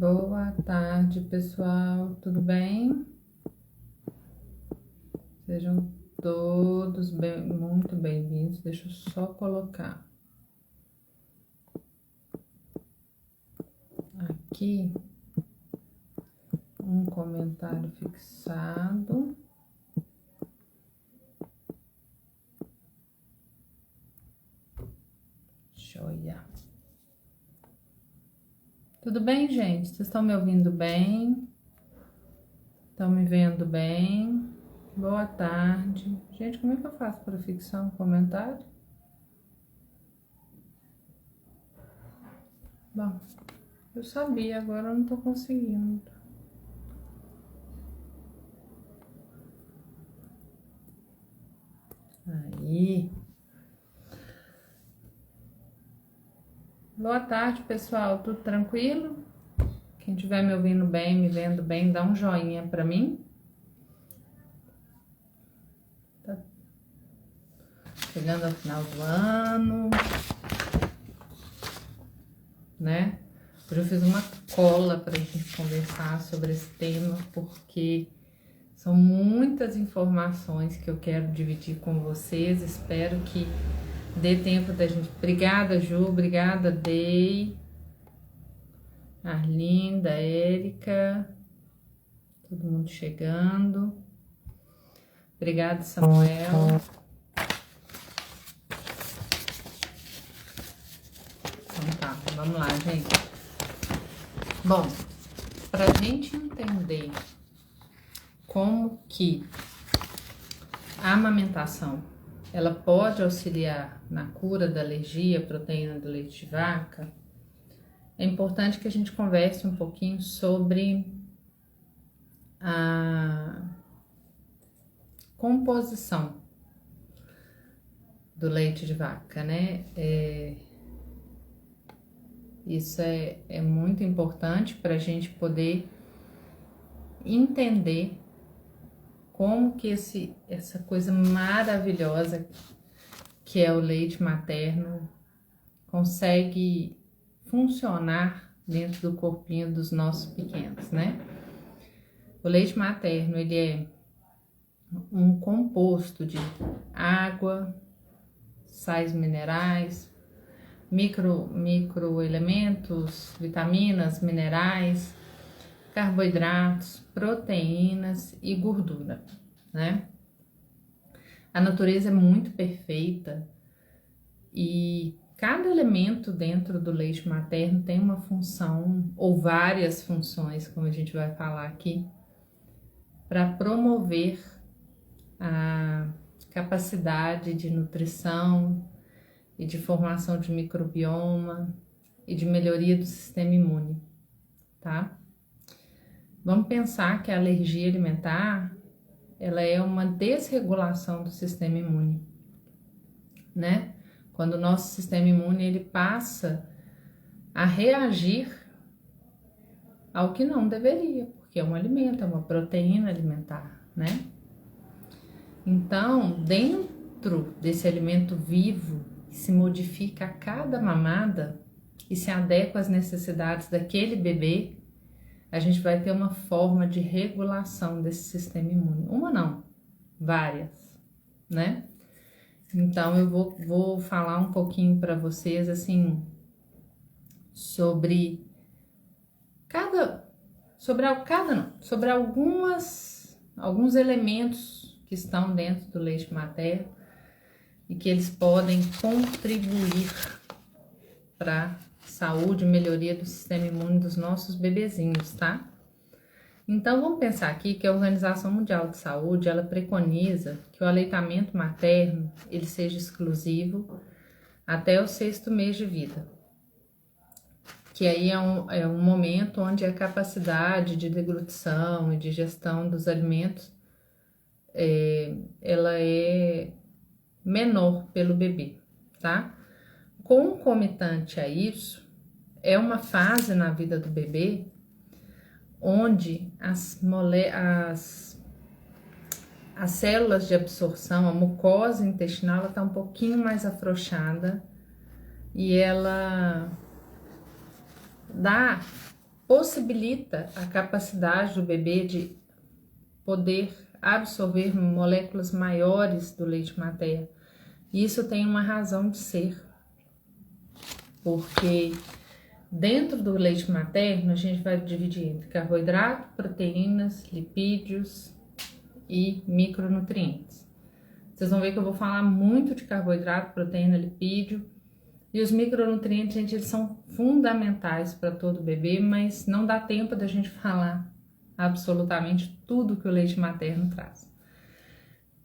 Boa tarde, pessoal. Tudo bem? Sejam todos muito bem-vindos. Deixa eu só colocar aqui um comentário fixado. Joia. Tudo bem, gente? Vocês estão me ouvindo bem? Estão me vendo bem? Boa tarde. Gente, como é que eu faço para fixar um comentário? Bom, eu sabia, agora eu não tô conseguindo. Aí. Boa tarde, pessoal. Tudo tranquilo? Quem estiver me ouvindo bem, me vendo bem, dá um joinha pra mim. Tá chegando ao final do ano, né? Hoje eu fiz uma cola pra gente conversar sobre esse tema, porque são muitas informações que eu quero dividir com vocês. Espero que dê tempo da gente. Obrigada, Ju. Obrigada, Dei. Arlinda, Érica. Todo mundo chegando. Obrigada, Samuel. Então tá, vamos lá, gente. Bom, pra gente entender como que a amamentação ela pode auxiliar na cura da alergia à proteína do leite de vaca, é importante que a gente converse um pouquinho sobre a composição do leite de vaca, né? Isso é muito importante para a gente poder entender como que essa coisa maravilhosa que é o leite materno consegue funcionar dentro do corpinho dos nossos pequenos, né? O leite materno, ele é um composto de água, sais minerais, microelementos, vitaminas, minerais, carboidratos, proteínas e gordura, né? A natureza é muito perfeita e cada elemento dentro do leite materno tem uma função ou várias funções, como a gente vai falar aqui, para promover a capacidade de nutrição e de formação de microbioma e de melhoria do sistema imune, tá? Vamos pensar que a alergia alimentar, ela é uma desregulação do sistema imune, né? Quando o nosso sistema imune, ele passa a reagir ao que não deveria, porque é um alimento, é uma proteína alimentar, né? Então, dentro desse alimento vivo, que se modifica a cada mamada e se adequa às necessidades daquele bebê, a gente vai ter uma forma de regulação desse sistema imune. Uma não, várias, né? Então, eu vou falar um pouquinho para vocês, assim, sobre alguns elementos que estão dentro do leite materno e que eles podem contribuir para saúde e melhoria do sistema imune dos nossos bebezinhos, tá? Então, vamos pensar aqui que a Organização Mundial de Saúde, ela preconiza que o aleitamento materno, ele seja exclusivo até o 6º mês de vida. Que aí é um momento onde a capacidade de deglutição e digestão dos alimentos, ela é menor pelo bebê, tá? Concomitante a isso, é uma fase na vida do bebê onde as células de absorção, a mucosa intestinal, está um pouquinho mais afrouxada e ela dá possibilita a capacidade do bebê de poder absorver moléculas maiores do leite materno. Isso tem uma razão de ser, porque dentro do leite materno a gente vai dividir entre carboidrato, proteínas, lipídios e micronutrientes. Vocês vão ver que eu vou falar muito de carboidrato, proteína, lipídio. E os micronutrientes, gente, eles são fundamentais para todo bebê, mas não dá tempo da gente falar absolutamente tudo que o leite materno traz.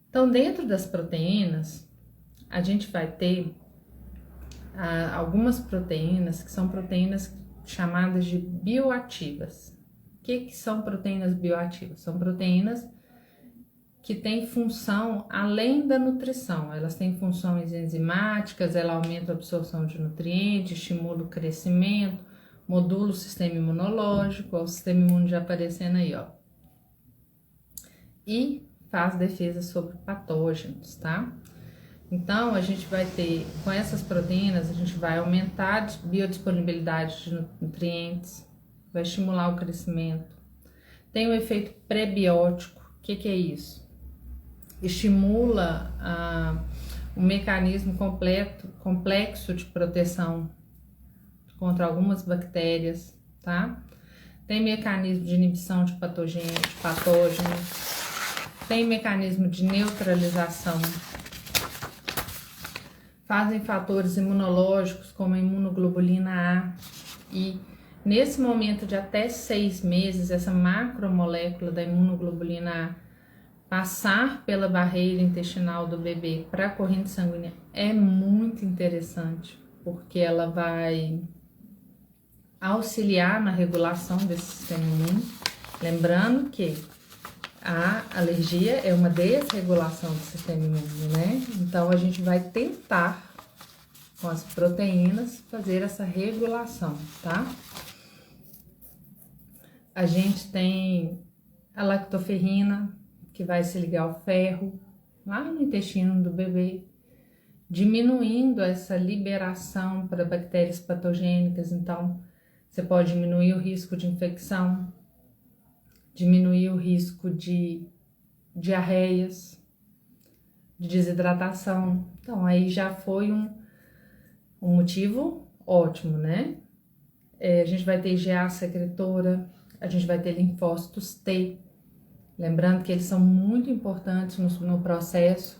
Então, dentro das proteínas, a gente vai ter algumas proteínas que são proteínas chamadas de bioativas. O que são proteínas bioativas? São proteínas que têm função além da nutrição. Elas têm funções enzimáticas, ela aumenta a absorção de nutrientes, estimula o crescimento, modula o sistema imunológico, ó, o sistema imune já aparecendo aí, ó. E faz defesa sobre patógenos, tá? Então, a gente vai ter, com essas proteínas, a gente vai aumentar a biodisponibilidade de nutrientes, vai estimular o crescimento. Tem um efeito prebiótico. O que é isso? Estimula um mecanismo complexo de proteção contra algumas bactérias, tá? Tem mecanismo de inibição de patógenos, tem mecanismo de neutralização, fazem fatores imunológicos como a imunoglobulina A e nesse momento de até 6 meses, essa macromolécula da imunoglobulina A passar pela barreira intestinal do bebê para a corrente sanguínea é muito interessante, porque ela vai auxiliar na regulação desse sistema imune. Lembrando que a alergia é uma desregulação do sistema imune, né? Então, a gente vai tentar, com as proteínas, fazer essa regulação, tá? A gente tem a lactoferrina, que vai se ligar ao ferro lá no intestino do bebê, diminuindo essa liberação para bactérias patogênicas. Então, você pode diminuir o risco de infecção, diminuir o risco de diarreias, de desidratação. Então, aí já foi um motivo ótimo, né? A gente vai ter IgA secretora, a gente vai ter linfócitos T, lembrando que eles são muito importantes no processo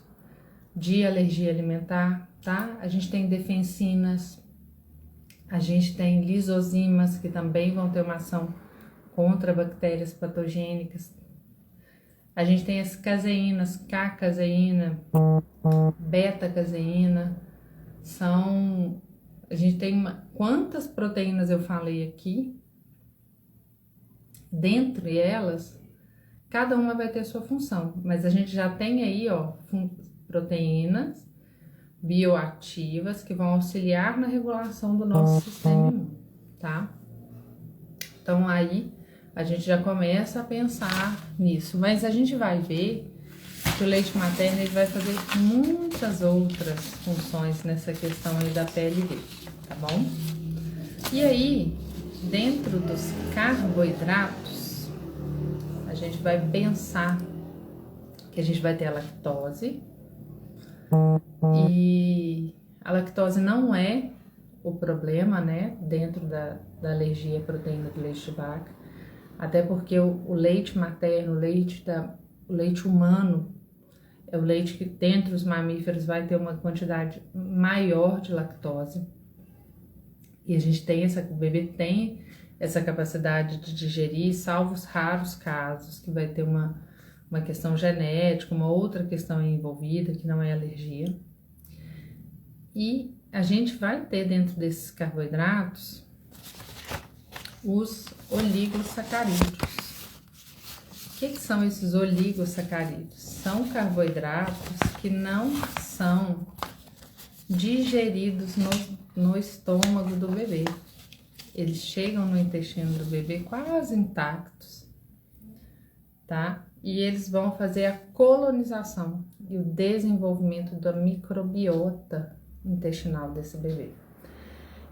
de alergia alimentar, tá? A gente tem defensinas, a gente tem lisozimas, que também vão ter uma ação contra bactérias patogênicas. A gente tem as caseínas, K-caseína, beta-caseína, a gente tem quantas proteínas eu falei aqui, dentre elas, cada uma vai ter sua função, mas a gente já tem aí, ó, proteínas bioativas que vão auxiliar na regulação do nosso sistema imune, tá? Então, aí a gente já começa a pensar nisso, mas a gente vai ver que o leite materno ele vai fazer muitas outras funções nessa questão aí da pele dele, tá bom? E aí, dentro dos carboidratos, a gente vai pensar que a gente vai ter a lactose, e a lactose não é o problema, né, dentro da alergia à proteína do leite de vaca, até porque o leite materno, o leite humano, é o leite que dentre os mamíferos vai ter uma quantidade maior de lactose, e a gente tem o bebê tem essa capacidade de digerir, salvo os raros casos que vai ter uma questão genética, uma outra questão envolvida, que não é alergia. E a gente vai ter dentro desses carboidratos os oligosacarídeos. O que são esses oligosacarídeos? São carboidratos que não são digeridos no estômago do bebê. Eles chegam no intestino do bebê quase intactos, tá? E eles vão fazer a colonização e o desenvolvimento da microbiota intestinal desse bebê.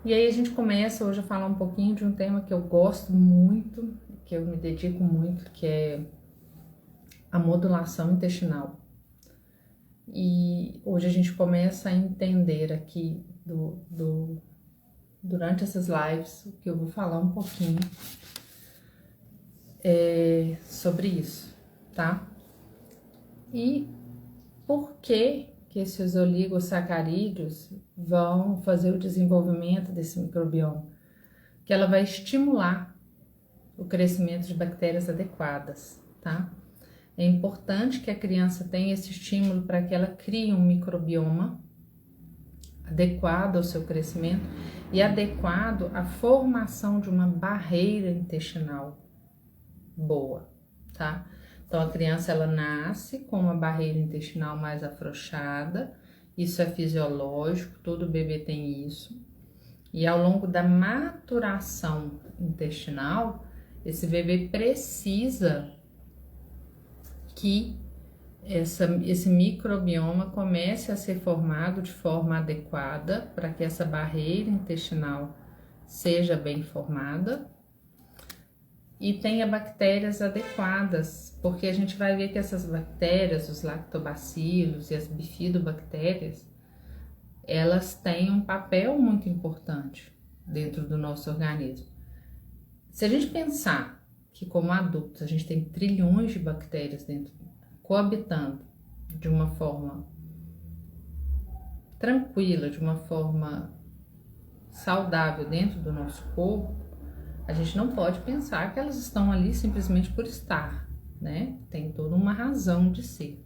E aí a gente começa hoje a falar um pouquinho de um tema que eu gosto muito, que eu me dedico muito, que é a modulação intestinal. E hoje a gente começa a entender aqui durante essas lives, que eu vou falar um pouquinho sobre isso, tá? E por que esses oligosacarídeos vão fazer o desenvolvimento desse microbioma? Que ela vai estimular o crescimento de bactérias adequadas, tá? É importante que a criança tenha esse estímulo para que ela crie um microbioma adequado ao seu crescimento e adequado à formação de uma barreira intestinal boa, tá? Então a criança ela nasce com uma barreira intestinal mais afrouxada, isso é fisiológico, todo bebê tem isso. E ao longo da maturação intestinal, esse bebê precisa que esse microbioma comece a ser formado de forma adequada para que essa barreira intestinal seja bem formada e tenha bactérias adequadas, porque a gente vai ver que essas bactérias, os lactobacilos e as bifidobactérias, elas têm um papel muito importante dentro do nosso organismo. Se a gente pensar que como adultos a gente tem trilhões de bactérias coabitando de uma forma tranquila, de uma forma saudável dentro do nosso corpo, a gente não pode pensar que elas estão ali simplesmente por estar, né? Tem toda uma razão de ser.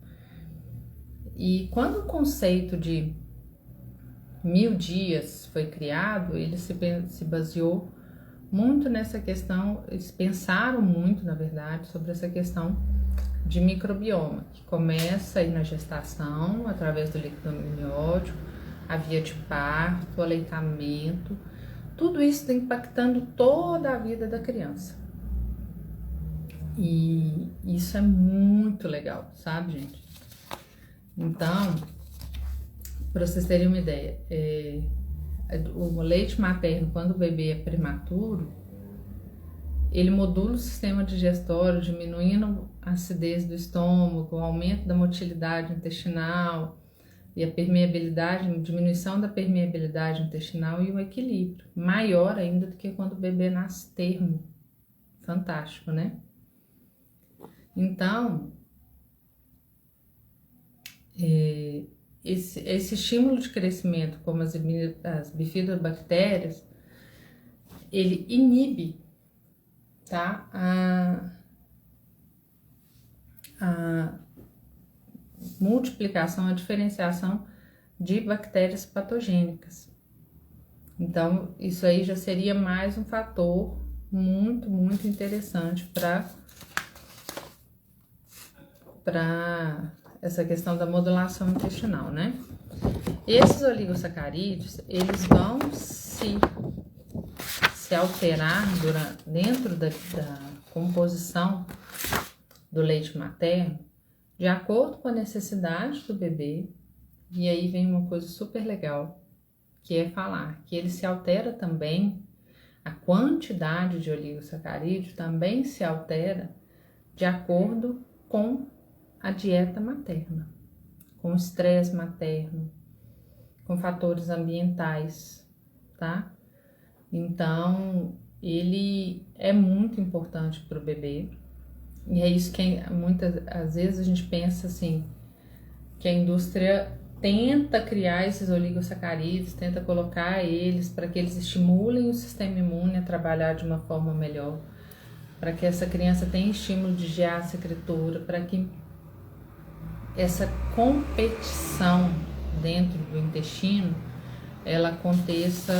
E quando o conceito de 1000 dias foi criado, ele se baseou muito nessa questão, eles pensaram muito, na verdade, sobre essa questão de microbioma, que começa aí na gestação, através do líquido amniótico, a via de parto, o aleitamento, tudo isso está impactando toda a vida da criança. E isso é muito legal, sabe, gente? Então, para vocês terem uma ideia, o leite materno, quando o bebê é prematuro, ele modula o sistema digestório, diminuindo a acidez do estômago, o aumento da motilidade intestinal e a permeabilidade, diminuição da permeabilidade intestinal e o equilíbrio, maior ainda do que quando o bebê nasce termo. Fantástico, né? Então, esse estímulo de crescimento, como as bifidobactérias, ele inibe, tá, a multiplicação, a diferenciação de bactérias patogênicas. Então, isso aí já seria mais um fator muito, muito interessante para essa questão da modulação intestinal, né? Esses oligosacarídeos, eles vão se alterar dentro da composição do leite materno de acordo com a necessidade do bebê. E aí vem uma coisa super legal, que é falar que ele se altera também, a quantidade de oligosacarídeo também se altera de acordo com a dieta materna, com o estresse materno, com fatores ambientais, tá? Então, ele é muito importante para o bebê. E é isso que às vezes a gente pensa assim, que a indústria tenta criar esses oligosacarídeos, tenta colocar eles para que eles estimulem o sistema imune a trabalhar de uma forma melhor, para que essa criança tenha estímulo de GA secretora, para que essa competição dentro do intestino ela aconteça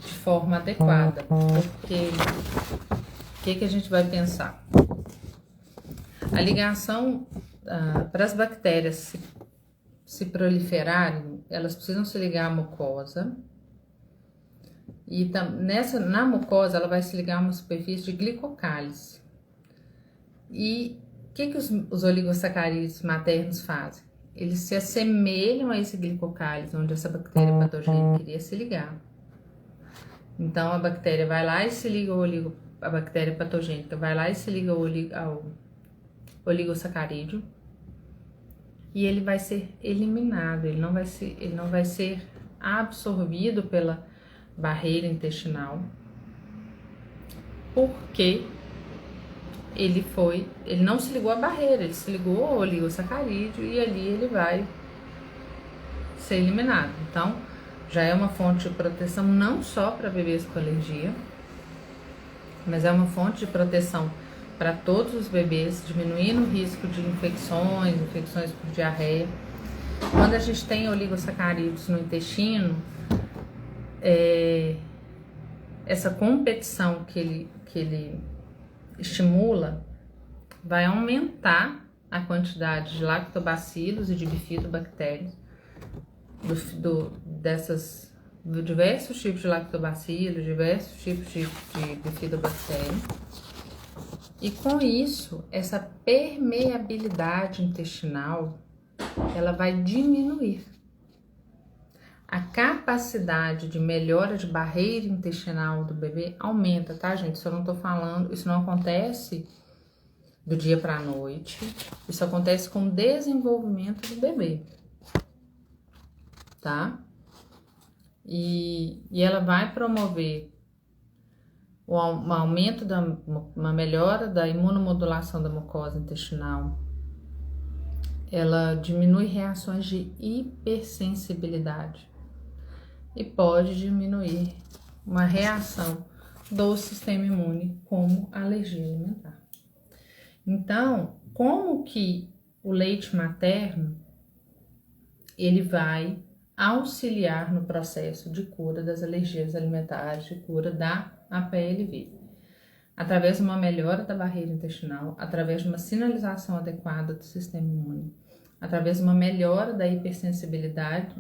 de forma adequada. Porque o que a gente vai pensar? A ligação para as bactérias se proliferarem, elas precisam se ligar à mucosa. E na mucosa ela vai se ligar a uma superfície de glicocálise. E o que os oligosacarídeos maternos fazem? Eles se assemelham a esse glicocálise, onde essa bactéria patogênica iria se ligar. Então, a bactéria vai lá e se liga a bactéria patogênica vai lá e se liga ao oligosacarídeo e ele vai ser eliminado, ele não vai ser absorvido pela barreira intestinal, porque ele não se ligou à barreira, ele se ligou ao oligosacarídeo e ali ele vai ser eliminado. Então, já é uma fonte de proteção não só para bebês com alergia, mas é uma fonte de proteção para todos os bebês, diminuindo o risco de infecções por diarreia. Quando a gente tem oligosacarídeos no intestino, essa competição que ele estimula vai aumentar a quantidade de lactobacilos e de bifidobactérias, diversos tipos de lactobacilos, diversos tipos de bifidobactéria. E com isso, essa permeabilidade intestinal, ela vai diminuir. A capacidade de melhora de barreira intestinal do bebê aumenta, tá, gente? Isso eu não tô falando, isso não acontece do dia para a noite. Isso acontece com o desenvolvimento do bebê, tá? E ela vai promover um aumento uma melhora da imunomodulação da mucosa intestinal. Ela diminui reações de hipersensibilidade e pode diminuir uma reação do sistema imune, como alergia alimentar. Então, como que o leite materno ele vai auxiliar no processo de cura das alergias alimentares, de cura da APLV? Através de uma melhora da barreira intestinal, através de uma sinalização adequada do sistema imune, através de uma melhora da hipersensibilidade,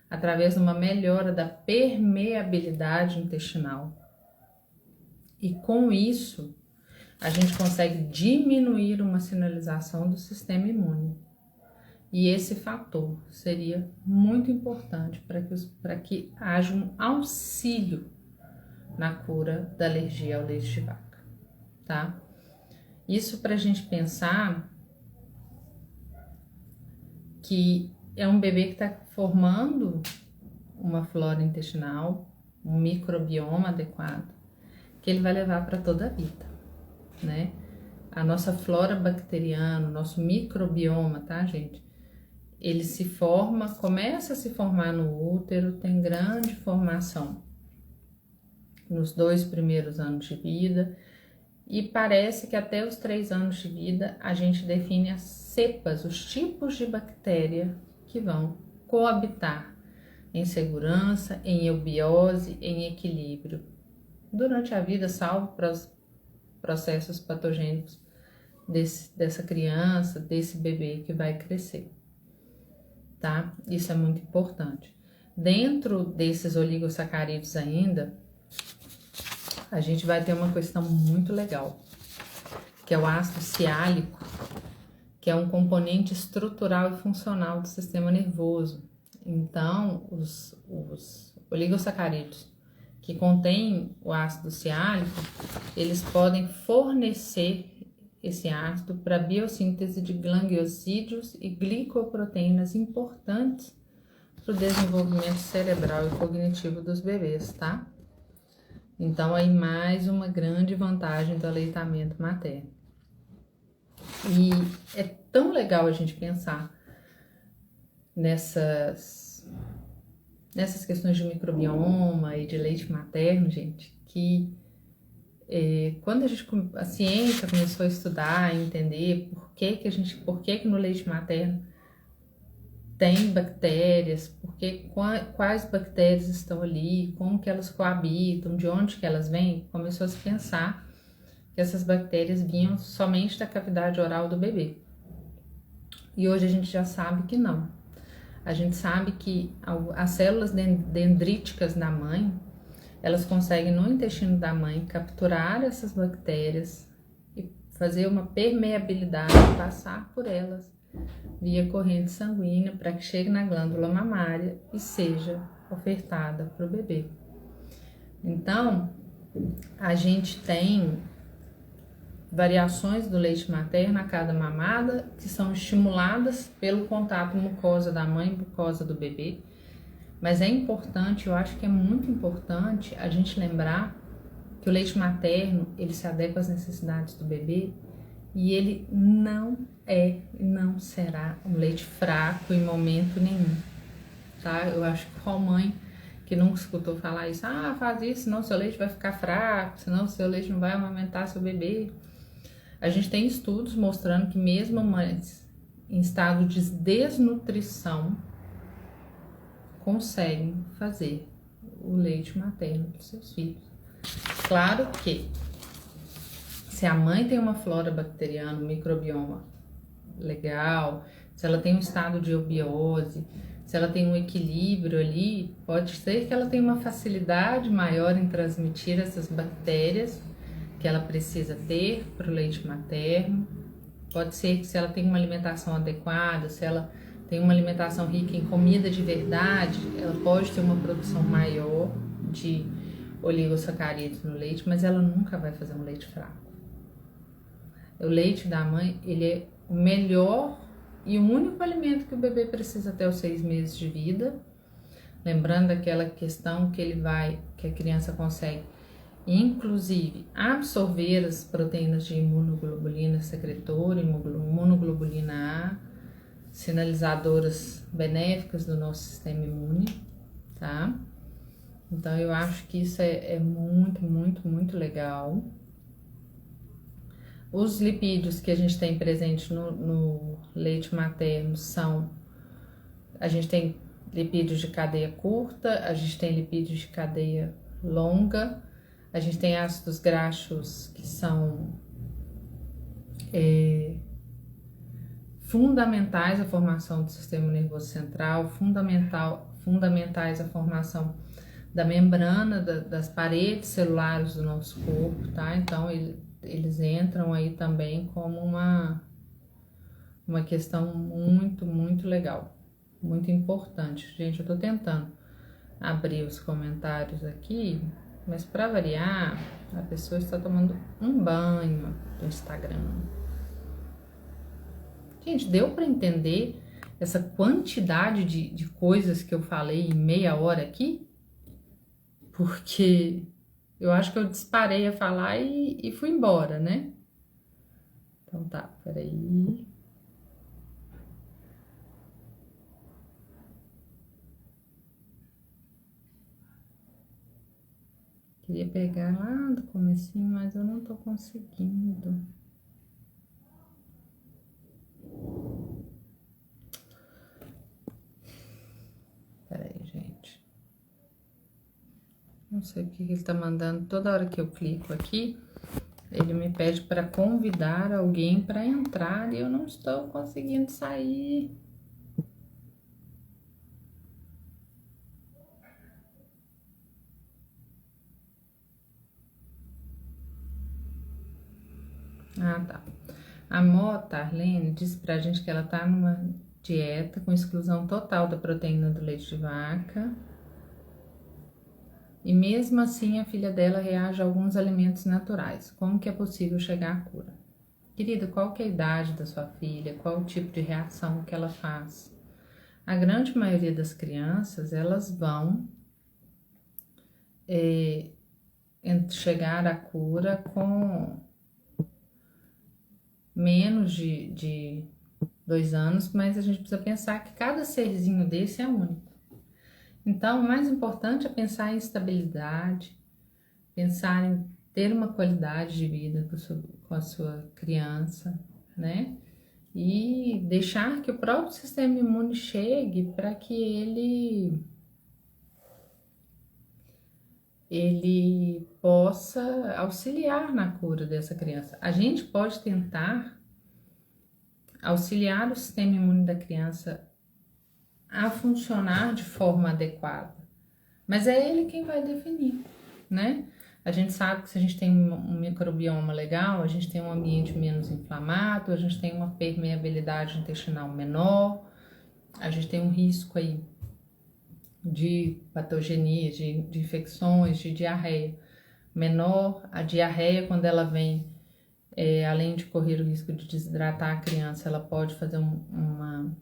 através de uma melhora da permeabilidade intestinal. E com isso, a gente consegue diminuir uma sinalização do sistema imune. E esse fator seria muito importante para que haja um auxílio na cura da alergia ao leite de vaca, tá? Isso para a gente pensar que é um bebê que está formando uma flora intestinal, um microbioma adequado, que ele vai levar para toda a vida, né? A nossa flora bacteriana, o nosso microbioma, tá, gente? Ele começa a se formar no útero, tem grande formação nos 2 primeiros anos de vida, e parece que até os 3 anos de vida a gente define as cepas, os tipos de bactéria que vão coabitar em segurança, em eubiose, em equilíbrio durante a vida, salvo para os processos patogênicos dessa criança, desse bebê que vai crescer, tá? Isso é muito importante. Dentro desses oligosacarídeos ainda, a gente vai ter uma questão muito legal, que é o ácido ciálico, que é um componente estrutural e funcional do sistema nervoso. Então, os oligosacarídeos que contêm o ácido ciálico, eles podem fornecer esse ácido para a biossíntese de gangliosídeos e glicoproteínas importantes para o desenvolvimento cerebral e cognitivo dos bebês, tá? Então, aí mais uma grande vantagem do aleitamento materno. E é tão legal a gente pensar nessas questões de microbioma e de leite materno, gente, que quando a ciência começou a estudar e entender por que no leite materno tem bactérias, quais bactérias estão ali, como que elas coabitam, de onde que elas vêm, começou a se pensar que essas bactérias vinham somente da cavidade oral do bebê. E hoje a gente já sabe que não. A gente sabe que as células dendríticas da mãe, elas conseguem no intestino da mãe capturar essas bactérias e fazer uma permeabilidade, passar por elas via corrente sanguínea para que chegue na glândula mamária e seja ofertada para o bebê. Então, a gente tem variações do leite materno a cada mamada que são estimuladas pelo contato mucosa da mãe e mucosa do bebê. Mas é importante, eu acho que é muito importante a gente lembrar que o leite materno, ele se adequa às necessidades do bebê e ele não não será um leite fraco em momento nenhum, tá? Eu acho que qual mãe que nunca escutou falar isso, faz isso, senão seu leite vai ficar fraco, senão seu leite não vai amamentar seu bebê. A gente tem estudos mostrando que mesmo mães em estado de desnutrição conseguem fazer o leite materno para os seus filhos. Claro que se a mãe tem uma flora bacteriana, um microbioma legal, se ela tem um estado de eubiose, se ela tem um equilíbrio ali, pode ser que ela tenha uma facilidade maior em transmitir essas bactérias que ela precisa ter para o leite materno. Pode ser que se ela tem uma alimentação adequada, se ela tem uma alimentação rica em comida de verdade, ela pode ter uma produção maior de oligosacarídeos no leite, mas ela nunca vai fazer um leite fraco. O leite da mãe, ele é o melhor e o único alimento que o bebê precisa até os 6 meses de vida. Lembrando aquela questão que que a criança consegue, inclusive, absorver as proteínas de imunoglobulina secretora, imunoglobulina A, sinalizadoras benéficas do nosso sistema imune, tá? Então, eu acho que isso é muito, muito, muito legal. Os lipídios que a gente tem presente no leite materno a gente tem lipídios de cadeia curta, a gente tem lipídios de cadeia longa, a gente tem ácidos graxos que são fundamentais à formação do sistema nervoso central, fundamentais à formação da membrana, das paredes celulares do nosso corpo, tá? Então, eles entram aí também como uma questão muito, muito legal, muito importante. Gente, eu tô tentando abrir os comentários aqui, mas para variar, a pessoa está tomando um banho do Instagram. Gente, deu para entender essa quantidade de coisas que eu falei em meia hora aqui? Porque eu acho que eu disparei a falar e fui embora, né? Então tá, peraí. Queria pegar lá do comecinho, mas eu não tô conseguindo. Peraí, gente. Não sei o que ele tá mandando. Toda hora que eu clico aqui, ele me pede para convidar alguém para entrar e eu não estou conseguindo sair. Ah, tá. A Mota Arlene disse pra gente que ela tá numa dieta com exclusão total da proteína do leite de vaca. E mesmo assim a filha dela reage a alguns alimentos naturais. Como que é possível chegar à cura? Querida, qual que é a idade da sua filha? Qual o tipo de reação que ela faz? A grande maioria das crianças, elas vão chegar à cura com menos de 2 anos, mas a gente precisa pensar que cada serzinho desse é único. Então, o mais importante é pensar em estabilidade, pensar em ter uma qualidade de vida com a sua criança, né? E deixar que o próprio sistema imune chegue para que ele possa auxiliar na cura dessa criança. A gente pode tentar auxiliar o sistema imune da criança a funcionar de forma adequada, mas é ele quem vai definir, né? A gente sabe que se a gente tem um microbioma legal, a gente tem um ambiente menos inflamado, a gente tem uma permeabilidade intestinal menor, a gente tem um risco aí de patogenia, de infecções, de diarreia. Menor, a diarreia, quando ela vem, além de correr o risco de desidratar a criança, ela pode fazer um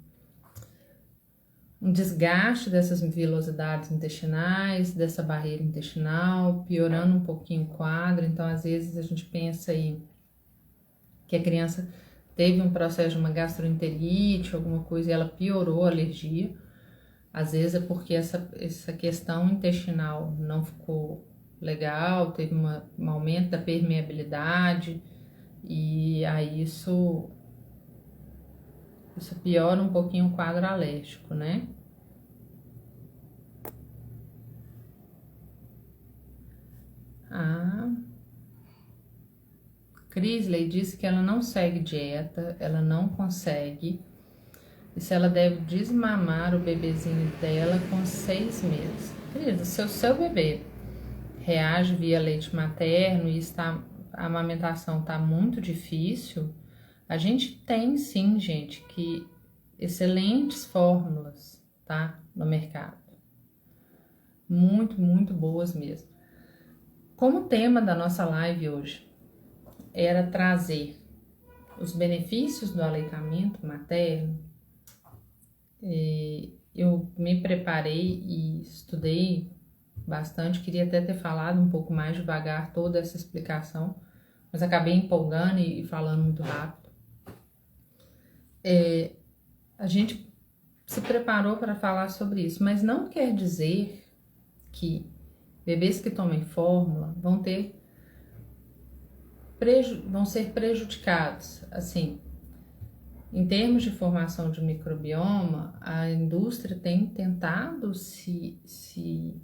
desgaste dessas vilosidades intestinais, dessa barreira intestinal, piorando um pouquinho o quadro. Então, às vezes, a gente pensa aí que a criança teve um processo de uma gastroenterite, alguma coisa, e ela piorou a alergia. Às vezes é porque essa questão intestinal não ficou legal, teve um aumento da permeabilidade, e aí isso piora um pouquinho o quadro alérgico, né? A Crisley disse que ela não segue dieta, ela não consegue, e se ela deve desmamar o bebezinho dela com 6 meses. Querida, se o seu bebê reage via leite materno e a amamentação está muito difícil, a gente tem sim, gente, que excelentes fórmulas, tá, no mercado. Muito, muito boas mesmo. Como tema da nossa live hoje era trazer os benefícios do aleitamento materno, eu me preparei e estudei bastante, queria até ter falado um pouco mais devagar toda essa explicação, mas acabei empolgando e falando muito rápido. A gente se preparou para falar sobre isso, mas não quer dizer que bebês que tomem fórmula vão ser prejudicados. Assim, em termos de formação de microbioma, a indústria tem tentado se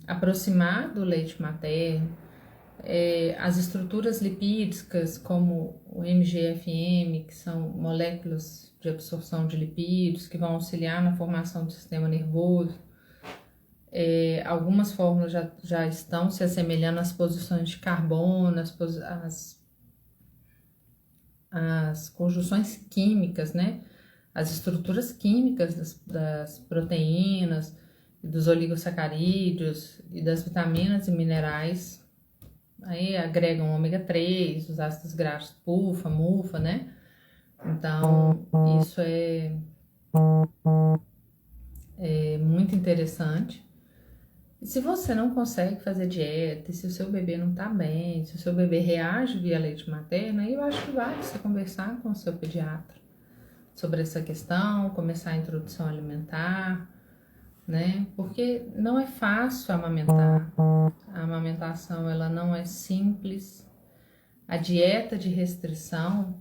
aproximar do leite materno. As estruturas lipídicas, como o MGFM, que são moléculas de absorção de lipídios, que vão auxiliar na formação do sistema nervoso. Algumas fórmulas já estão se assemelhando às posições de carbono, às conjunções químicas, né? As estruturas químicas das proteínas, dos oligosacarídeos e das vitaminas e minerais. Aí agregam ômega 3, os ácidos graxos PUFA, MUFA, né? Então, isso é muito interessante. E se você não consegue fazer dieta, e se o seu bebê não tá bem, se o seu bebê reage via leite materno, aí eu acho que vale você conversar com o seu pediatra sobre essa questão, começar a introdução alimentar, né? Porque não é fácil amamentar. A amamentação, ela não é simples. A dieta de restrição,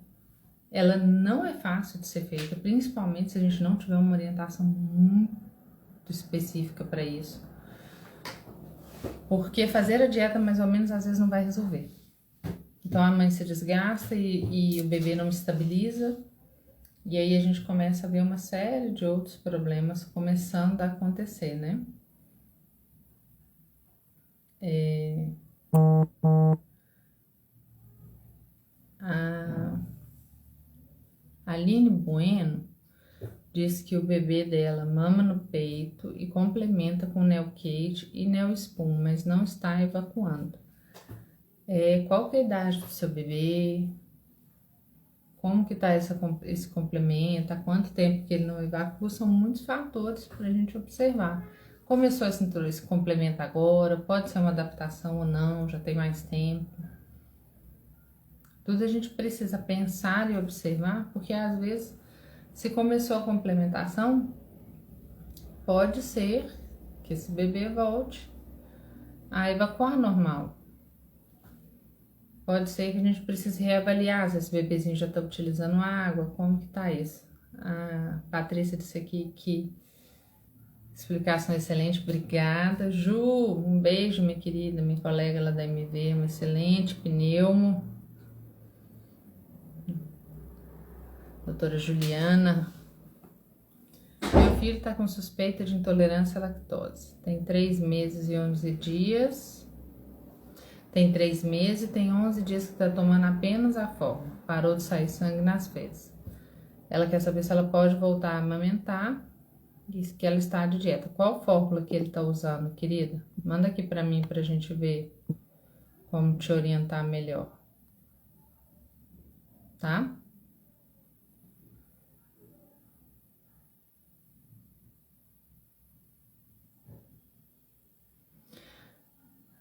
ela não é fácil de ser feita, principalmente se a gente não tiver uma orientação muito específica para isso. Porque fazer a dieta mais ou menos às vezes não vai resolver. Então a mãe se desgasta e o bebê não estabiliza. E aí a gente começa a ver uma série de outros problemas começando a acontecer, né? A Aline Bueno diz que o bebê dela mama no peito e complementa com Neocate e Neospum, mas não está evacuando. Qual que é a idade do seu bebê? Como que tá esse complemento? Há quanto tempo que ele não evacua? São muitos fatores para a gente observar. Começou esse complemento agora, pode ser uma adaptação ou não, já tem mais tempo. Tudo a gente precisa pensar e observar, porque às vezes, se começou a complementação, pode ser que esse bebê volte a evacuar normal. Pode ser que a gente precise reavaliar se esse bebezinho já está utilizando água, como que tá isso. A Patrícia disse aqui que explicação excelente, obrigada. Ju, um beijo, minha querida, minha colega lá da MV, uma excelente pneumo. Doutora Juliana. Meu filho está com suspeita de intolerância à lactose. Tem 3 meses e 11 dias. Tem 3 meses e tem 11 dias que está tomando apenas a fórmula. Parou de sair sangue nas fezes. Ela quer saber se ela pode voltar a amamentar. Isso que ela está de dieta. Qual fórmula que ele tá usando, querida? Manda aqui pra mim pra gente ver como te orientar melhor, tá?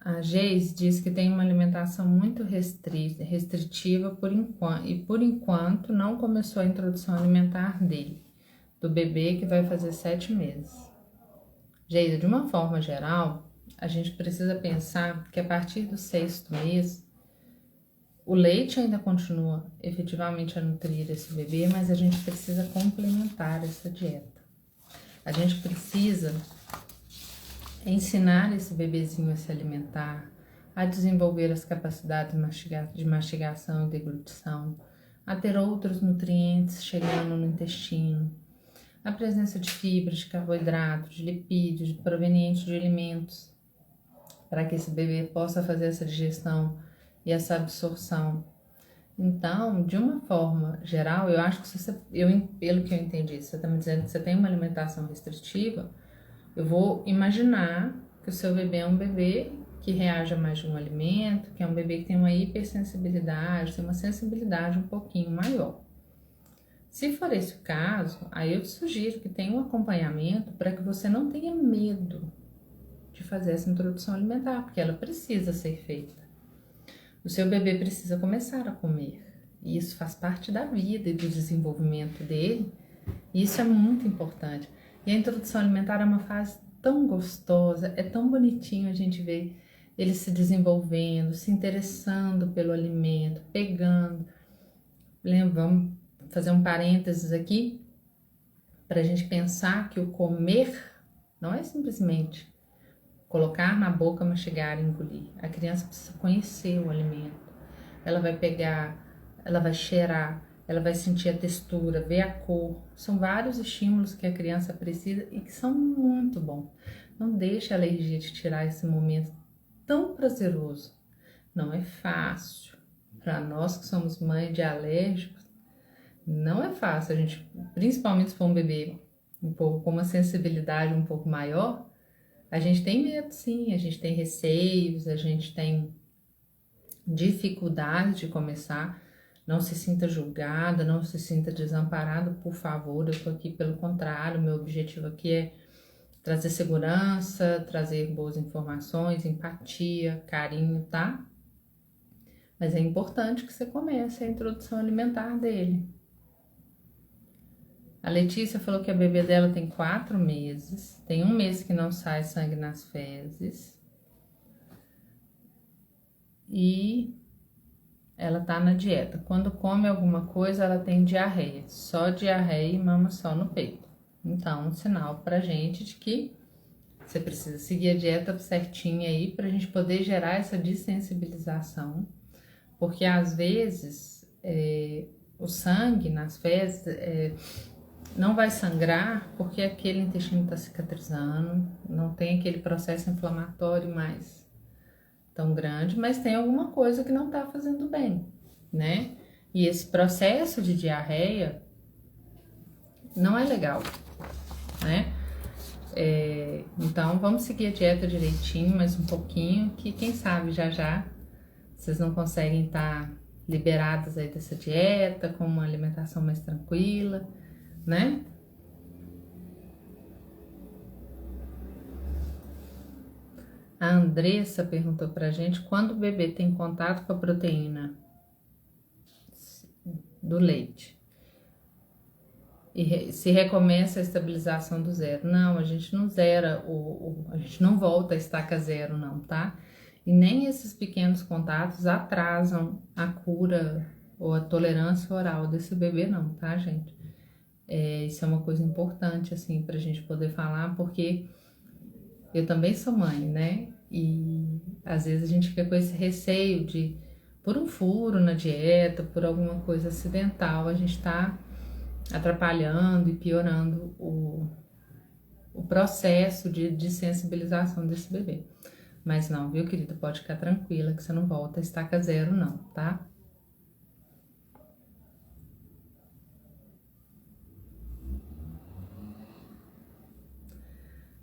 A Geis diz que tem uma alimentação muito restritiva por enquanto, e por enquanto não começou a introdução alimentar dele, do bebê que vai fazer 7 meses. Geis, de uma forma geral, a gente precisa pensar que a partir do 6º mês, o leite ainda continua efetivamente a nutrir esse bebê, mas a gente precisa complementar essa dieta. A gente precisa ensinar esse bebezinho a se alimentar, a desenvolver as capacidades de mastigação e deglutição, a ter outros nutrientes chegando no intestino, a presença de fibras, de carboidratos, de lipídios provenientes de alimentos, para que esse bebê possa fazer essa digestão e essa absorção. Então, de uma forma geral, eu acho que se você, pelo que eu entendi, você está me dizendo que você tem uma alimentação restritiva, eu vou imaginar que o seu bebê é um bebê que reage a mais de um alimento, que é um bebê que tem uma hipersensibilidade, tem uma sensibilidade um pouquinho maior. Se for esse o caso, aí eu te sugiro que tenha um acompanhamento para que você não tenha medo de fazer essa introdução alimentar, porque ela precisa ser feita. O seu bebê precisa começar a comer, e isso faz parte da vida e do desenvolvimento dele, e isso é muito importante. E a introdução alimentar é uma fase tão gostosa, é tão bonitinho a gente ver ele se desenvolvendo, se interessando pelo alimento, pegando. Vamos fazer um parênteses aqui, para a gente pensar que o comer não é simplesmente colocar na boca, mastigar e engolir. A criança precisa conhecer o alimento. Ela vai pegar, ela vai cheirar, ela vai sentir a textura, ver a cor. São vários estímulos que a criança precisa e que são muito bons. Não deixe a alergia te tirar esse momento tão prazeroso. Não é fácil. Para nós que somos mães de alérgicos, não é fácil. A gente, principalmente se for um bebê um pouco com uma sensibilidade um pouco maior, a gente tem medo, sim, a gente tem receios, a gente tem dificuldade de começar. Não se sinta julgada, não se sinta desamparada, por favor. Eu tô aqui pelo contrário, meu objetivo aqui é trazer segurança, trazer boas informações, empatia, carinho, tá? Mas é importante que você comece a introdução alimentar dele. A Letícia falou que a bebê dela tem 4 meses, tem 1 mês que não sai sangue nas fezes. E ela tá na dieta. Quando come alguma coisa, ela tem diarreia. Só diarreia e mama só no peito. Então, um sinal pra gente de que você precisa seguir a dieta certinha aí pra gente poder gerar essa dessensibilização. Porque às vezes o sangue nas fezes não vai sangrar porque aquele intestino está cicatrizando, não tem aquele processo inflamatório mais tão grande, mas tem alguma coisa que não está fazendo bem, né? E esse processo de diarreia não é legal, né? Então vamos seguir a dieta direitinho, mais um pouquinho, que quem sabe já vocês não conseguem estar liberadas aí dessa dieta, com uma alimentação mais tranquila, né? A Andressa perguntou pra gente quando o bebê tem contato com a proteína do leite e se recomeça a estabilização do zero. Não, a gente não zera, a gente não volta a estaca zero não, tá? E nem esses pequenos contatos atrasam a cura ou a tolerância oral desse bebê não, tá, gente? Isso é uma coisa importante, assim, pra gente poder falar, porque eu também sou mãe, né? E às vezes a gente fica com esse receio de, por um furo na dieta, por alguma coisa acidental, a gente tá atrapalhando e piorando o processo de sensibilização desse bebê. Mas não, viu, querida? Pode ficar tranquila que você não volta a estaca zero, não, tá?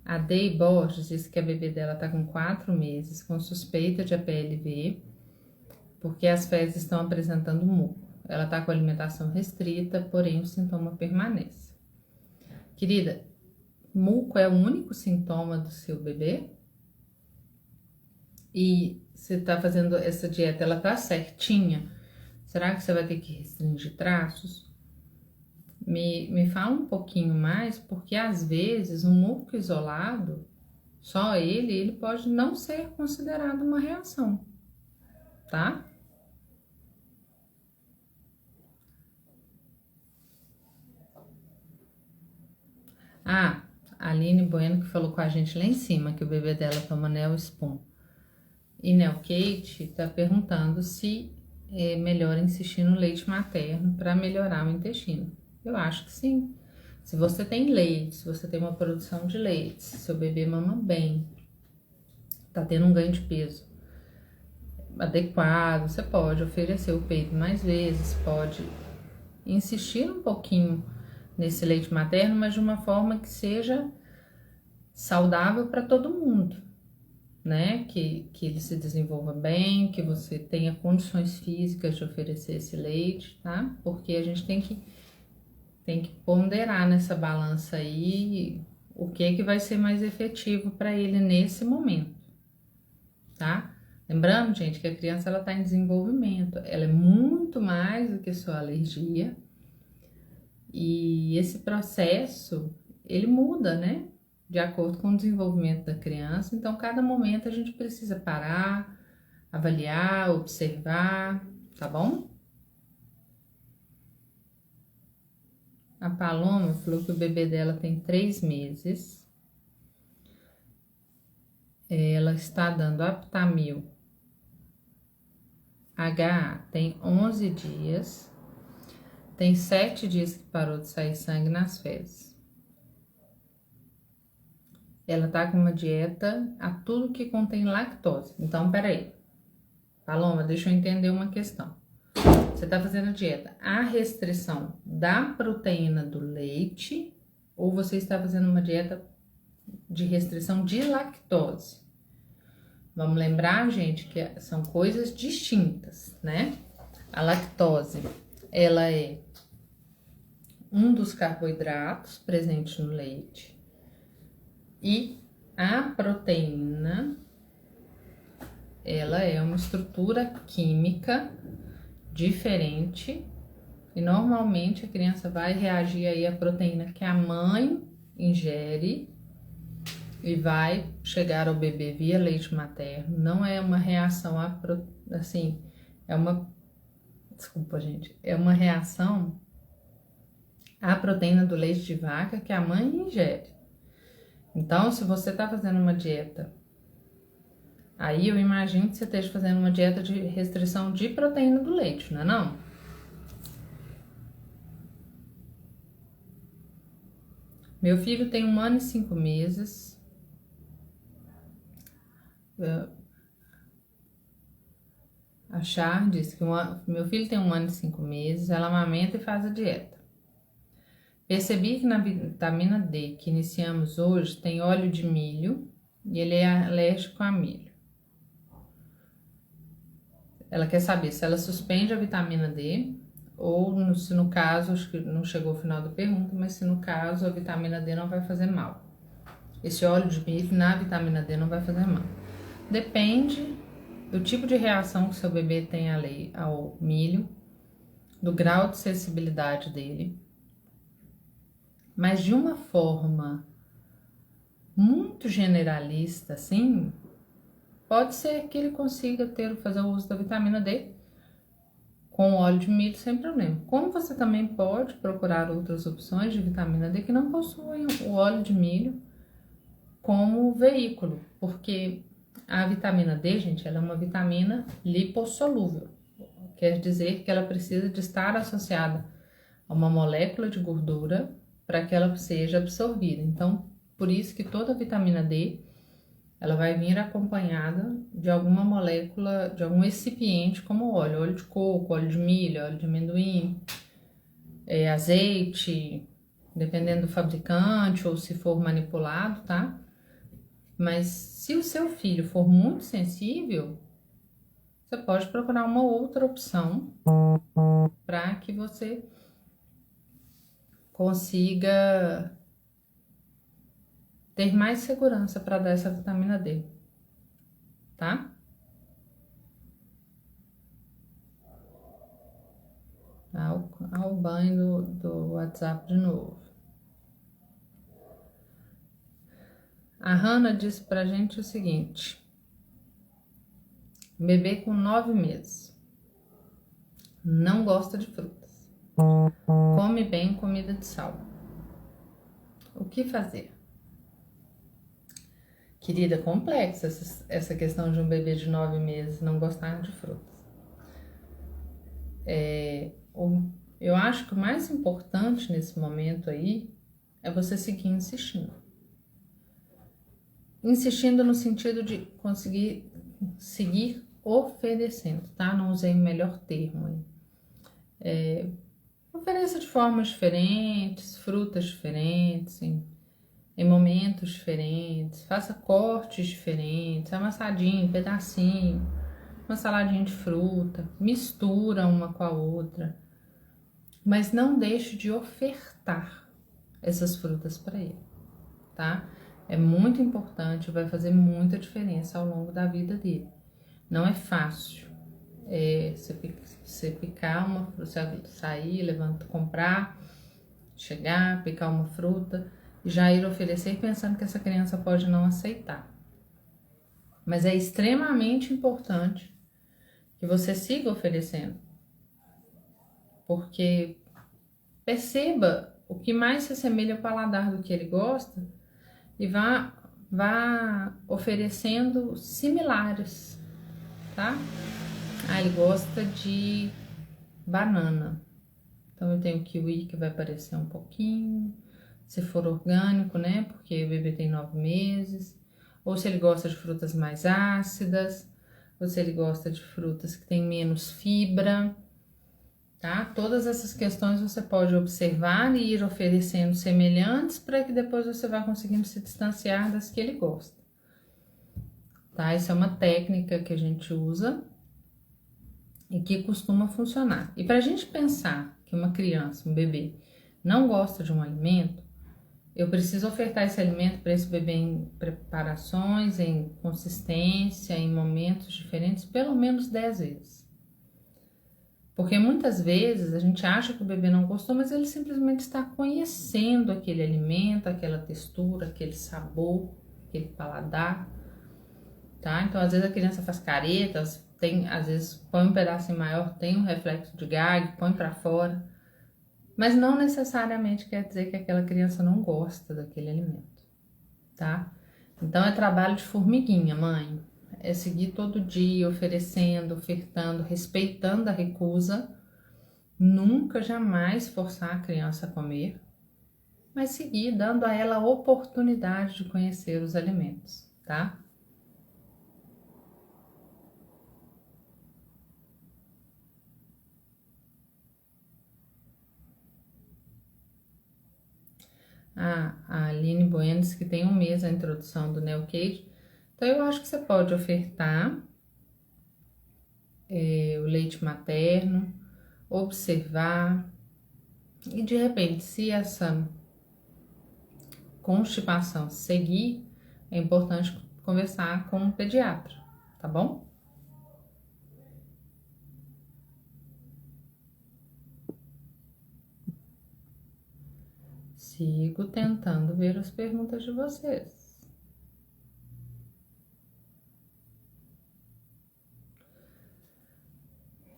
A Day Borges disse que a bebê dela tá com 4 meses, com suspeita de APLV, porque as fezes estão apresentando muco. Ela tá com alimentação restrita, porém o sintoma permanece. Querida, muco é o único sintoma do seu bebê? E você tá fazendo essa dieta, ela tá certinha? Será que você vai ter que restringir traços? Me fala um pouquinho mais, porque às vezes um muco isolado, só ele pode não ser considerado uma reação, tá? Ah, a Aline Bueno que falou com a gente lá em cima, que o bebê dela toma Neospon. E Nelkate tá perguntando se é melhor insistir no leite materno para melhorar o intestino. Eu acho que sim. Se você tem leite, se você tem uma produção de leite, se seu bebê mama bem, tá tendo um ganho de peso adequado, você pode oferecer o peito mais vezes, pode insistir um pouquinho nesse leite materno, mas de uma forma que seja saudável para todo mundo, né? Que ele se desenvolva bem, que você tenha condições físicas de oferecer esse leite, tá? Porque a gente tem que ponderar nessa balança aí o que vai ser mais efetivo para ele nesse momento, tá? Lembrando, gente, que a criança ela tá em desenvolvimento, ela é muito mais do que só alergia. E esse processo, ele muda, né? De acordo com o desenvolvimento da criança. Então, cada momento a gente precisa parar, avaliar, observar, tá bom? A Paloma falou que o bebê dela tem 3 meses. Ela está dando Aptamil HA, tem 11 dias. Tem 7 dias que parou de sair sangue nas fezes. Ela tá com uma dieta a tudo que contém lactose. Então, peraí. Paloma, deixa eu entender uma questão. Você tá fazendo dieta à restrição da proteína do leite ou você está fazendo uma dieta de restrição de lactose? Vamos lembrar, gente, que são coisas distintas, né? A lactose, ela é um dos carboidratos presentes no leite e a proteína, ela é uma estrutura química diferente e normalmente a criança vai reagir aí à proteína que a mãe ingere e vai chegar ao bebê via leite materno. Não é uma reação assim, desculpa, gente, é uma reação à proteína do leite de vaca que a mãe ingere. Então, se você tá fazendo uma dieta, aí eu imagino que você esteja fazendo uma dieta de restrição de proteína do leite, não é não? Meu filho tem 1 ano e 5 meses. A Char disse que meu filho tem 1 ano e 5 meses, ela amamenta e faz a dieta. Percebi que na vitamina D que iniciamos hoje tem óleo de milho e ele é alérgico a milho. Ela quer saber se ela suspende a vitamina D ou se no caso, acho que não chegou ao final da pergunta, mas se no caso a vitamina D não vai fazer mal. Esse óleo de milho na vitamina D não vai fazer mal. Depende do tipo de reação que seu bebê tem ao milho, do grau de sensibilidade dele. Mas de uma forma muito generalista, assim, pode ser que ele consiga fazer o uso da vitamina D com óleo de milho sem problema. Como você também pode procurar outras opções de vitamina D que não possuem o óleo de milho como veículo, porque a vitamina D, gente, ela é uma vitamina lipossolúvel. Quer dizer que ela precisa de estar associada a uma molécula de gordura para que ela seja absorvida. Então, por isso que toda vitamina D, ela vai vir acompanhada de alguma molécula, de algum excipiente como óleo de coco, óleo de milho, óleo de amendoim, azeite, dependendo do fabricante ou se for manipulado, tá? Mas se o seu filho for muito sensível, você pode procurar uma outra opção para que você consiga ter mais segurança para dar essa vitamina D, tá? Ao banho do WhatsApp de novo. A Hanna disse pra gente o seguinte: bebê com 9 meses, não gosta de frutas, come bem comida de sal. O que fazer? Querida, complexa essa questão de um bebê de 9 meses não gostar de frutas. Eu acho que o mais importante nesse momento aí é você seguir insistindo. Insistindo no sentido de conseguir seguir oferecendo, tá? Não usei o melhor termo aí. Ofereça de formas diferentes, frutas diferentes, em momentos diferentes, faça cortes diferentes, amassadinho, pedacinho, uma saladinha de fruta, mistura uma com a outra, mas não deixe de ofertar essas frutas para ele, tá? É muito importante, vai fazer muita diferença ao longo da vida dele. Não é fácil. Você picar uma fruta, você sair, levantar, comprar, chegar, picar uma fruta e já ir oferecer pensando que essa criança pode não aceitar. Mas é extremamente importante que você siga oferecendo, porque perceba o que mais se assemelha ao paladar do que ele gosta e vá oferecendo similares, tá? Ele gosta de banana, então eu tenho kiwi que vai aparecer um pouquinho, se for orgânico, né? Porque o bebê tem 9 meses. Ou se ele gosta de frutas mais ácidas, ou se ele gosta de frutas que têm menos fibra, tá? Todas essas questões você pode observar e ir oferecendo semelhantes para que depois você vá conseguindo se distanciar das que ele gosta, tá? Isso é uma técnica que a gente usa e que costuma funcionar. E para a gente pensar que uma criança, um bebê, não gosta de um alimento, eu preciso ofertar esse alimento para esse bebê em preparações, em consistência, em momentos diferentes, pelo menos 10 vezes. Porque muitas vezes a gente acha que o bebê não gostou, mas ele simplesmente está conhecendo aquele alimento, aquela textura, aquele sabor, aquele paladar, tá? Então, às vezes a criança faz caretas, às vezes põe um pedacinho maior, tem um reflexo de gag, põe para fora. Mas não necessariamente quer dizer que aquela criança não gosta daquele alimento, tá? Então é trabalho de formiguinha, mãe. É seguir todo dia oferecendo, ofertando, respeitando a recusa. Nunca, jamais forçar a criança a comer, mas seguir dando a ela a oportunidade de conhecer os alimentos, tá? A Aline Bueno disse que tem 1 mês a introdução do Neocage. Então, eu acho que você pode ofertar o leite materno, observar e, de repente, se essa constipação seguir, é importante conversar com um pediatra, tá bom? Sigo tentando ver as perguntas de vocês.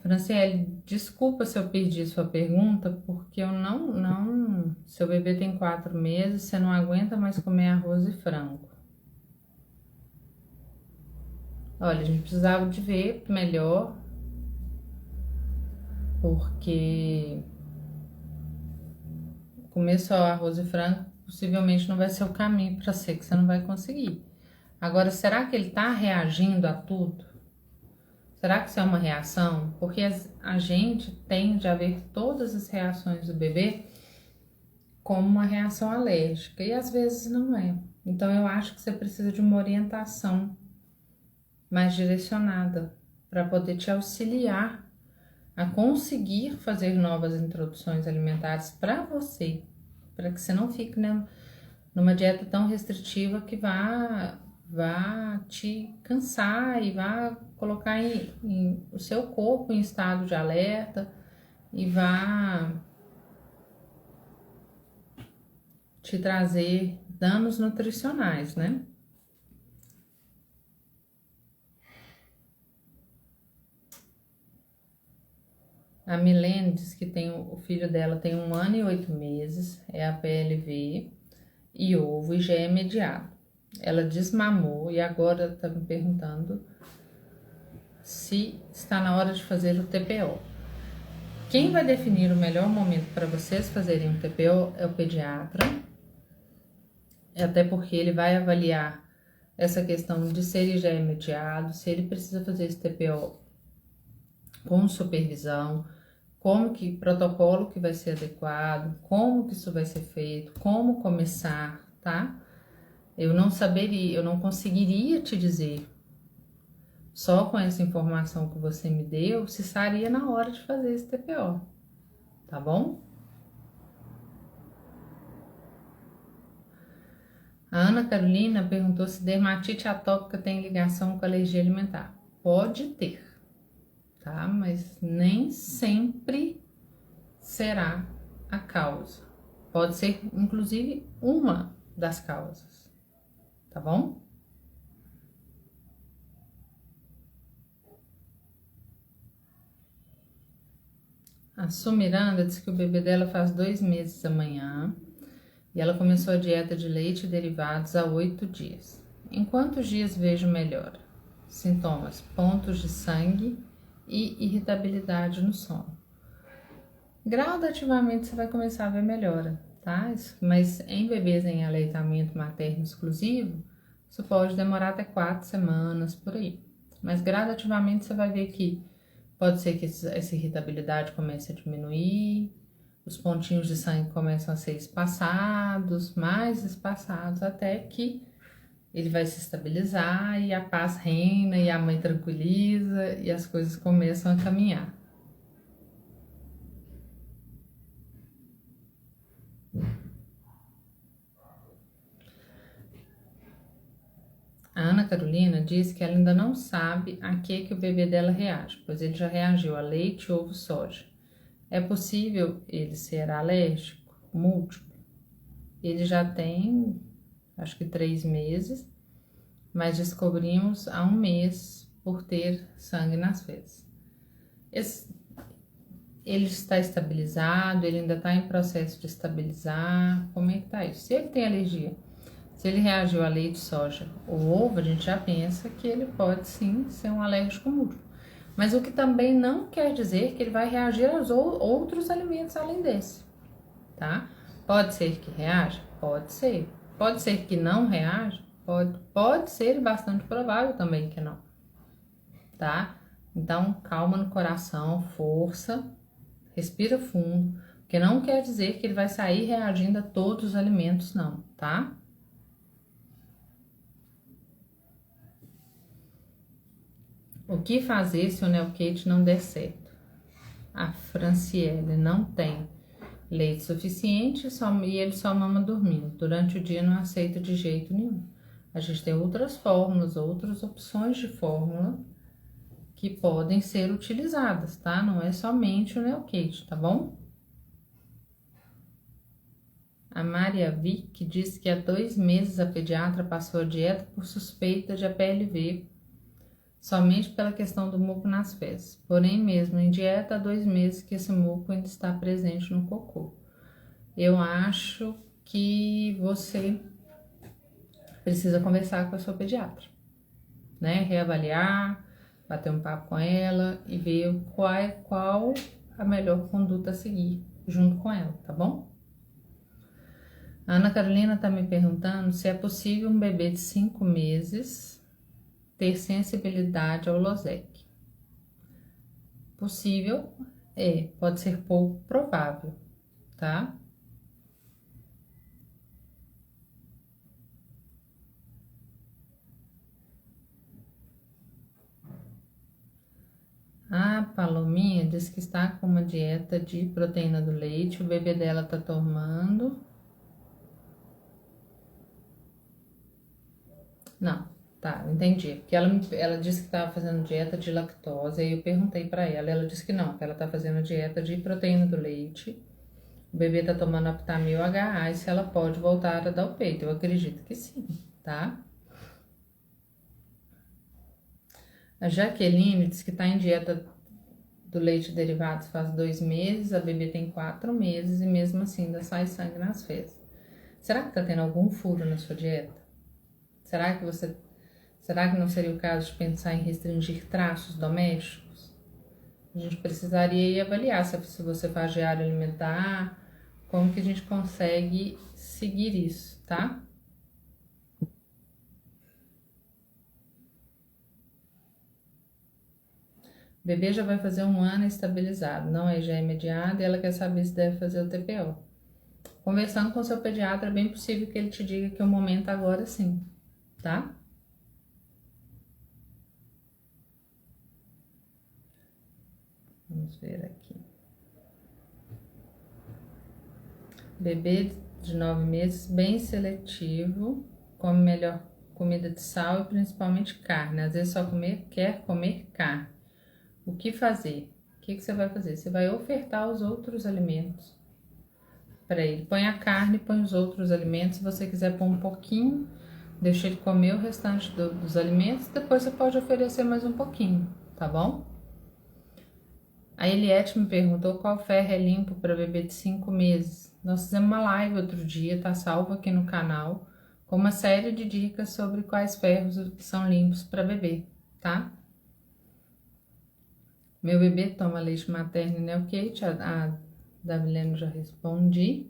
Franciele, desculpa se eu perdi sua pergunta, porque eu não... Seu bebê tem 4 meses, você não aguenta mais comer arroz e frango. Olha, a gente precisava de ver melhor, porque comer só arroz e frango possivelmente não vai ser o caminho para ser, que você não vai conseguir. Agora, será que ele tá reagindo a tudo? Será que isso é uma reação? Porque a gente tende a ver todas as reações do bebê como uma reação alérgica, e às vezes não é. Então, eu acho que você precisa de uma orientação mais direcionada para poder te auxiliar a conseguir fazer novas introduções alimentares para você, para que você não fique, né, numa dieta tão restritiva que vá te cansar e vá colocar o seu corpo em estado de alerta e vá te trazer danos nutricionais, né? A Milene diz que o filho dela tem 1 ano e 8 meses, é a PLV e ovo e já é mediado. Ela desmamou e agora está me perguntando se está na hora de fazer o TPO. Quem vai definir o melhor momento para vocês fazerem o TPO é o pediatra, até porque ele vai avaliar essa questão de se ele já é mediado, se ele precisa fazer esse TPO com supervisão, protocolo que vai ser adequado, como que isso vai ser feito, como começar, tá? Eu não conseguiria te dizer, só com essa informação que você me deu, se estaria na hora de fazer esse TPO, tá bom? A Ana Carolina perguntou se dermatite atópica tem ligação com alergia alimentar. Pode ter, tá? Mas nem sempre será a causa. Pode ser, inclusive, uma das causas, tá bom? A Su Miranda disse que o bebê dela faz 2 meses amanhã e ela começou a dieta de leite e derivados há 8 dias. Em quantos dias vejo melhora? Sintomas: pontos de sangue e irritabilidade no sono. Gradativamente você vai começar a ver melhora, tá? Mas em bebês em aleitamento materno exclusivo, isso pode demorar até 4 semanas, por aí. Mas gradativamente você vai ver que pode ser que essa irritabilidade comece a diminuir, os pontinhos de sangue começam a ser espaçados, mais espaçados, até que ele vai se estabilizar e a paz reina e a mãe tranquiliza e as coisas começam a caminhar. A Ana Carolina diz que ela ainda não sabe a que o bebê dela reage, pois ele já reagiu a leite, ovo, soja. É possível ele ser alérgico múltiplo? Ele já tem, acho que 3 meses, mas descobrimos há 1 mês por ter sangue nas fezes. Ele está estabilizado, ele ainda está em processo de estabilizar, como é que tá isso? Se ele tem alergia, se ele reagiu a leite, soja ou ovo, a gente já pensa que ele pode sim ser um alérgico múltiplo. Mas o que também não quer dizer que ele vai reagir aos outros alimentos além desse, tá? Pode ser que reaja? Pode ser. Pode ser que não reaja? Pode ser bastante provável também que não, tá? Então, calma no coração, força, respira fundo, porque não quer dizer que ele vai sair reagindo a todos os alimentos, não, tá? O que fazer se o Neocate não der certo? A Franciele não tem leite suficiente e ele só mama dormindo. Durante o dia não aceita de jeito nenhum. A gente tem outras fórmulas, outras opções de fórmula que podem ser utilizadas, tá? Não é somente o Neocate, tá bom? A Maria Vick diz que há 2 meses a pediatra passou a dieta por suspeita de APLV, somente pela questão do muco nas fezes. Porém, mesmo em dieta, há 2 meses que esse muco ainda está presente no cocô. Eu acho que você precisa conversar com a sua pediatra, né? Reavaliar, bater um papo com ela e ver qual a melhor conduta a seguir junto com ela, tá bom? A Ana Carolina tá me perguntando se é possível um bebê de 5 meses ter sensibilidade ao Losec. Possível pode ser pouco provável, tá? A Palominha diz que está com uma dieta de proteína do leite, o bebê dela tá tomando. Não, tá, entendi. Porque ela disse que estava fazendo dieta de lactose, aí eu perguntei pra ela disse que não, que ela tá fazendo dieta de proteína do leite. O bebê tá tomando Aptamil HA e se ela pode voltar a dar o peito. Eu acredito que sim, tá? A Jaqueline disse que tá em dieta do leite derivado faz 2 meses, a bebê tem 4 meses e mesmo assim ainda sai sangue nas fezes. Será que tá tendo algum furo na sua dieta? Será que não seria o caso de pensar em restringir traços domésticos? A gente precisaria avaliar se você faz diário alimentar, como que a gente consegue seguir isso, tá? O bebê já vai fazer 1 ano estabilizado, não é já imediato, e ela quer saber se deve fazer o TPO. Conversando com seu pediatra, é bem possível que ele te diga que é o momento agora sim, tá? Vamos ver aqui. Bebê de 9 meses, bem seletivo, come melhor comida de sal e principalmente carne. Às vezes só quer comer carne. O que fazer? O que você vai fazer? Você vai ofertar os outros alimentos para ele. Põe a carne, põe os outros alimentos. Se você quiser pôr um pouquinho, deixa ele comer o restante dos alimentos. Depois você pode oferecer mais um pouquinho, tá bom? A Eliette me perguntou qual ferro é limpo para bebê de 5 meses. Nós fizemos uma live outro dia, tá salvo aqui no canal, com uma série de dicas sobre quais ferros são limpos para bebê, tá? Meu bebê toma leite materno e Neocate, a Davilene já respondi.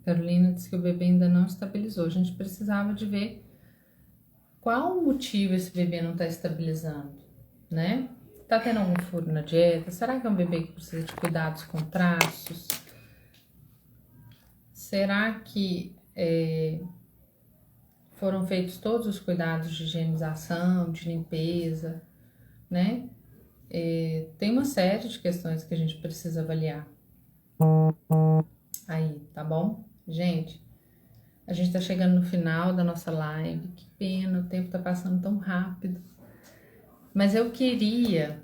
Carolina disse que o bebê ainda não estabilizou. A gente precisava de ver qual o motivo esse bebê não está estabilizando, né? Tá tendo algum furo na dieta? Será que é um bebê que precisa de cuidados com traços? Será que foram feitos todos os cuidados de higienização, de limpeza, né? Tem uma série de questões que a gente precisa avaliar. Aí, tá bom? Gente, a gente tá chegando no final da nossa live. Que pena, o tempo tá passando tão rápido. Mas eu queria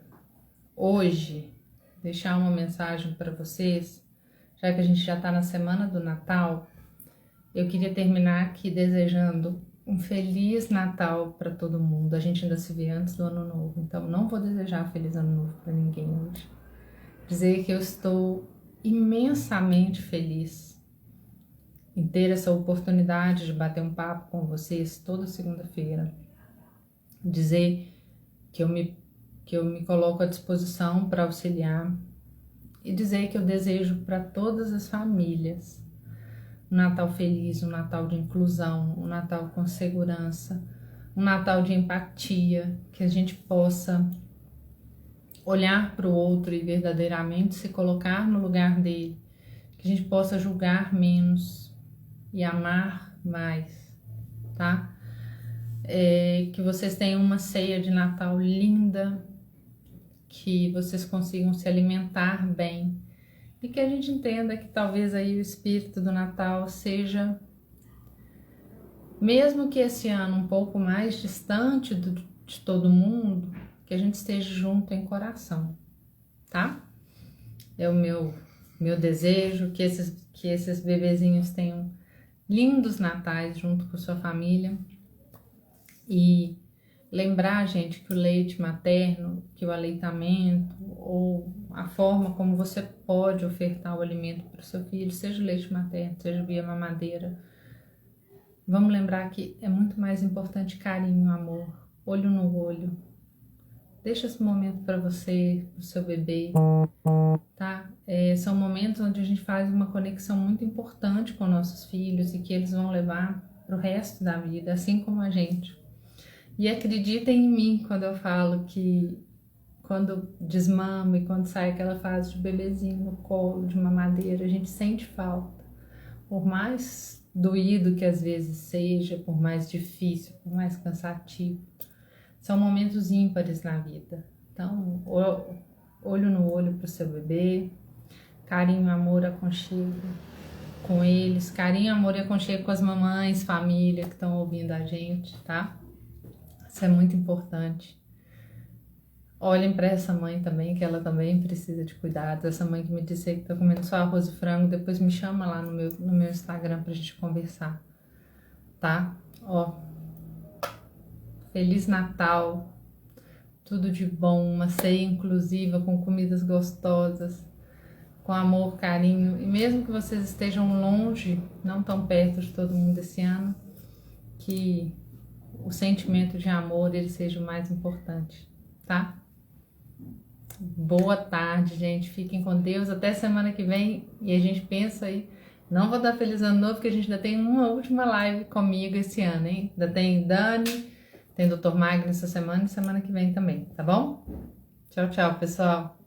hoje deixar uma mensagem para vocês, já que a gente já tá na semana do Natal. Eu queria terminar aqui desejando um Feliz Natal para todo mundo. A gente ainda se vê antes do Ano Novo, então não vou desejar Feliz Ano Novo para ninguém hoje. Dizer que eu estou imensamente feliz em ter essa oportunidade de bater um papo com vocês toda segunda-feira. Dizer que eu me coloco à disposição para auxiliar e dizer que eu desejo para todas as famílias um Natal feliz, um Natal de inclusão, um Natal com segurança, um Natal de empatia, que a gente possa olhar para o outro e verdadeiramente se colocar no lugar dele, que a gente possa julgar menos e amar mais, tá? Que vocês tenham uma ceia de Natal linda, que vocês consigam se alimentar bem e que a gente entenda que talvez aí o espírito do Natal seja, mesmo que esse ano um pouco mais distante de todo mundo, que a gente esteja junto em coração, tá? É o meu desejo que esses bebezinhos tenham lindos natais junto com sua família e lembrar, gente, que o leite materno, que o aleitamento ou a forma como você pode ofertar o alimento para o seu filho, seja o leite materno, seja via mamadeira, vamos lembrar que é muito mais importante carinho, amor, olho no olho. Deixa esse momento para você, para o seu bebê, tá? São momentos onde a gente faz uma conexão muito importante com nossos filhos e que eles vão levar para o resto da vida, assim como a gente. E acreditem em mim quando eu falo que quando desmama e quando sai aquela fase de bebezinho no colo, de mamadeira, a gente sente falta. Por mais doído que às vezes seja, por mais difícil, por mais cansativo, são momentos ímpares na vida. Então, olho no olho pro seu bebê, carinho, amor, aconchego com eles, carinho, amor e aconchego com as mamães, família que estão ouvindo a gente, tá? Isso é muito importante. Olhem para essa mãe também, que ela também precisa de cuidados. Essa mãe que me disse que tá comendo só arroz e frango, depois me chama lá no meu Instagram pra gente conversar, tá? Ó, Feliz Natal, tudo de bom, uma ceia inclusiva com comidas gostosas, com amor, carinho, e mesmo que vocês estejam longe, não tão perto de todo mundo esse ano, que o sentimento de amor ele seja o mais importante, tá? Boa tarde, gente. Fiquem com Deus. Até semana que vem. E a gente pensa aí. Não vou dar feliz ano novo, porque a gente ainda tem uma última live comigo esse ano, hein? Ainda tem Dani, tem Dr. Magno essa semana e semana que vem também, tá bom? Tchau, tchau, pessoal.